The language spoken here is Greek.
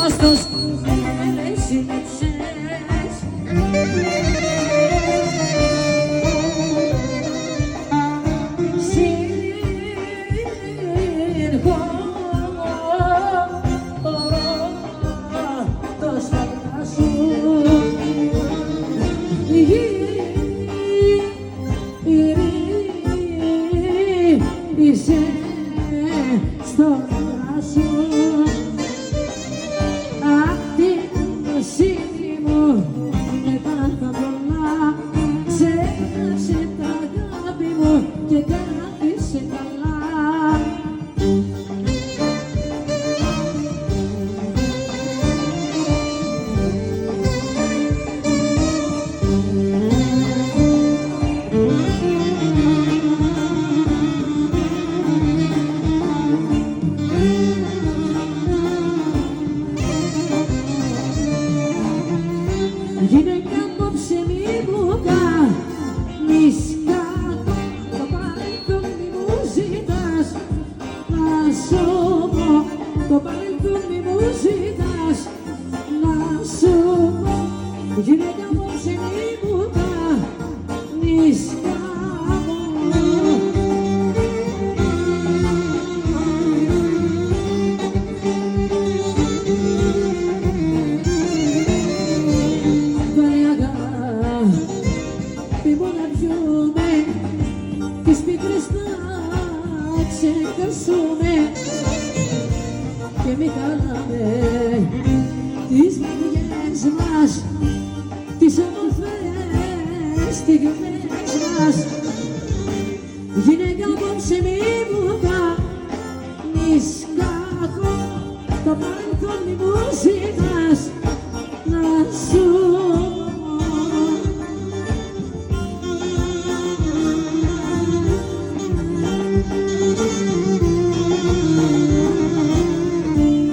τους έζησες. Το στόμα σου γύρισε στο βράσο. Απ' την νοσήνη μου μετά τα πολλά ξέχασε τα αγάπη μου και κράτησε καλά. Γυναίκα απόψε μη μου κάνεις κάτω, το παρελθόν μη μου ζητάς. Να σου πω, το παρελθόν μη μου ζητάς. Να σου πω, γυναίκα απόψε μη μου κάνεις κάτω. Τις πίκρες να ξεχάσουμε και μη χαλάμε τις μυριές μας, τις όμορφες στιγμές μας. Γυναίκα απόψε μη μου κάνεις κακό, το παρελθόν μη μου ζητάς. Να σου